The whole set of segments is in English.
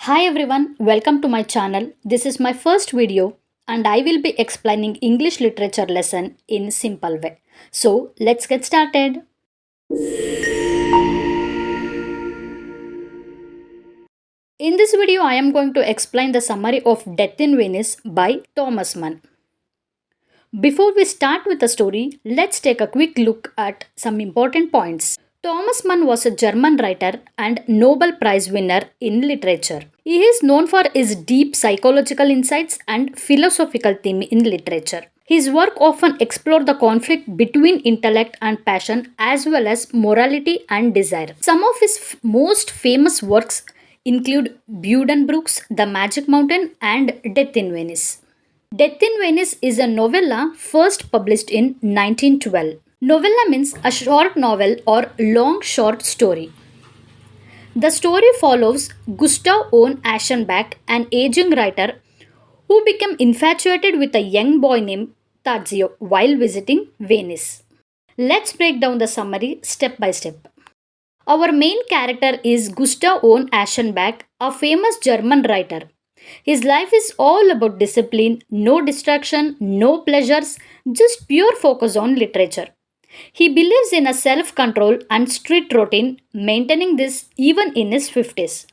Hi everyone, welcome to my channel. This is my first video and I will be explaining English literature lesson in simple way. So, let's get started. In this video, I am going to explain the summary of Death in Venice by Thomas Mann. Before we start with the story, let's take a quick look at some important points. Thomas Mann was a German writer and Nobel Prize winner in literature. He is known for his deep psychological insights and philosophical theme in literature. His work often explored the conflict between intellect and passion as well as morality and desire. Some of his most famous works include Buddenbrooks, The Magic Mountain and Death in Venice. Death in Venice is a novella first published in 1912. Novella means a short novel or long short story. The story follows Gustav von Aschenbach, an aging writer who became infatuated with a young boy named Tadzio while visiting Venice. Let's break down the summary step by step. Our main character is Gustav von Aschenbach, a famous German writer. His life is all about discipline, no distraction, no pleasures, just pure focus on literature. He believes in a self control and strict routine, maintaining this even in his 50s.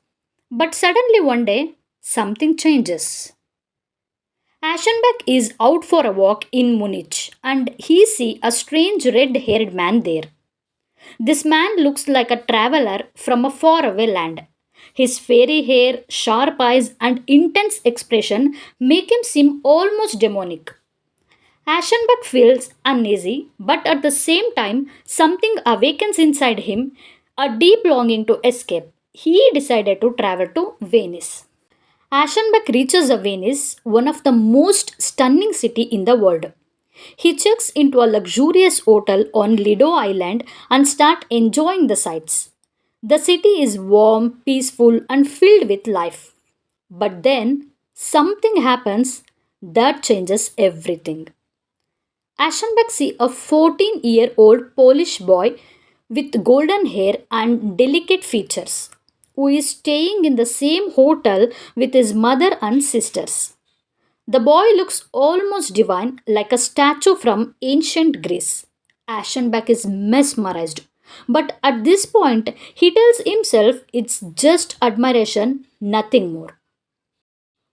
But suddenly one day, something changes. Aschenbach is out for a walk in Munich and he sees a strange red haired man there. This man looks like a traveler from a faraway land. His fairy hair, sharp eyes, and intense expression make him seem almost demonic. Aschenbach feels uneasy, but at the same time, something awakens inside him a deep longing to escape. He decided to travel to Venice. Aschenbach reaches Venice, one of the most stunning cities in the world. He checks into a luxurious hotel on Lido Island and starts enjoying the sights. The city is warm, peaceful, and filled with life. But then something happens that changes everything. Aschenbach sees a 14-year-old Polish boy with golden hair and delicate features who is staying in the same hotel with his mother and sisters. The boy looks almost divine, like a statue from ancient Greece. Aschenbach is mesmerized. But at this point, he tells himself it's just admiration, nothing more.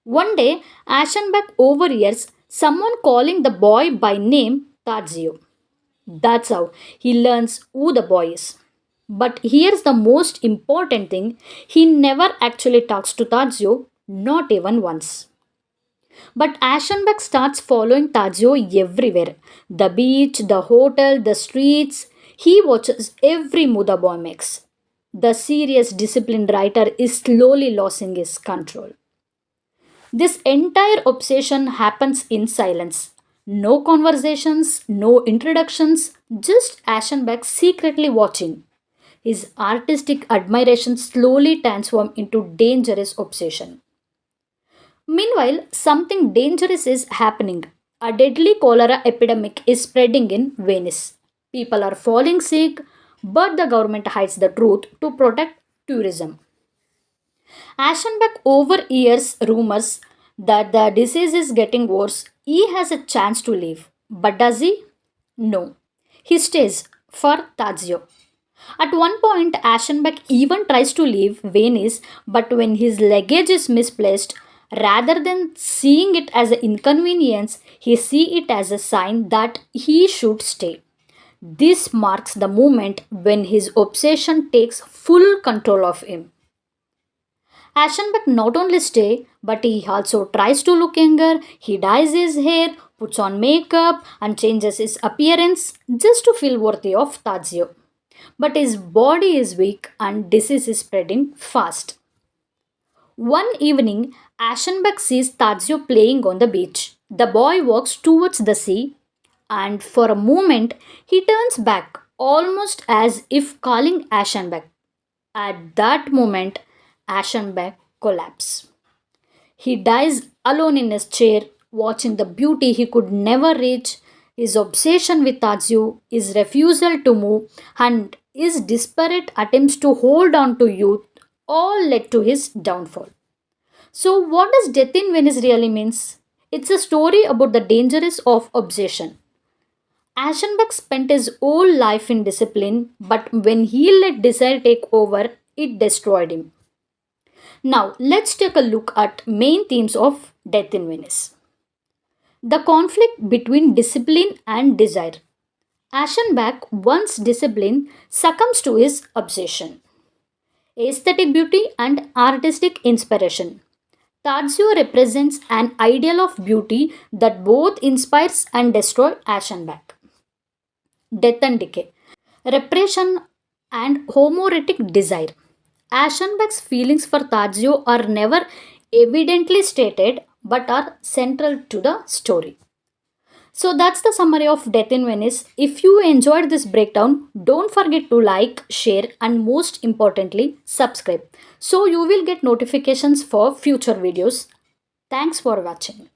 One day, Aschenbach overhears someone calling the boy by name Tadzio. That's how he learns who the boy is. But here's the most important thing, he never actually talks to Tadzio, not even once. But Aschenbach starts following Tadzio everywhere, the beach, the hotel, the streets. He watches every move the boy makes. The serious, disciplined writer is slowly losing his control. This entire obsession happens in silence. No conversations, no introductions, just Aschenbach secretly watching. His artistic admiration slowly transforms into dangerous obsession. Meanwhile, something dangerous is happening. A deadly cholera epidemic is spreading in Venice. People are falling sick, but the government hides the truth to protect tourism. Aschenbach overhears rumors that the disease is getting worse. He has a chance to leave. But does he? No. He stays for Tadzio. At one point, Aschenbach even tries to leave Venice, but when his luggage is misplaced, rather than seeing it as an inconvenience, he sees it as a sign that he should stay. This marks the moment when his obsession takes full control of him. Aschenbach not only stay, but he also tries to look younger. He dyes his hair, puts on makeup, and changes his appearance just to feel worthy of Tadzio. But his body is weak and disease is spreading fast. One evening, Aschenbach sees Tadzio playing on the beach. The boy walks towards the sea, and for a moment he turns back, almost as if calling Aschenbach. At that moment, Aschenbach collapses. He dies alone in his chair, watching the beauty he could never reach. His obsession with Tadzio, his refusal to move, and his desperate attempts to hold on to youth all led to his downfall. So, what does Death in Venice really means? It's a story about the dangers of obsession. Aschenbach spent his whole life in discipline, but when he let desire take over, it destroyed him. Now, let's take a look at main themes of Death in Venice. The conflict between discipline and desire. Aschenbach, once disciplined, succumbs to his obsession. Aesthetic beauty and artistic inspiration. Tadzio represents an ideal of beauty that both inspires and destroys Aschenbach. Death and decay. Repression and homoerotic desire. Aschenbach's feelings for Tadzio are never evidently stated but are central to the story. So that's the summary of Death in Venice. If you enjoyed this breakdown, don't forget to like, share, and most importantly, subscribe so you will get notifications for future videos. Thanks for watching.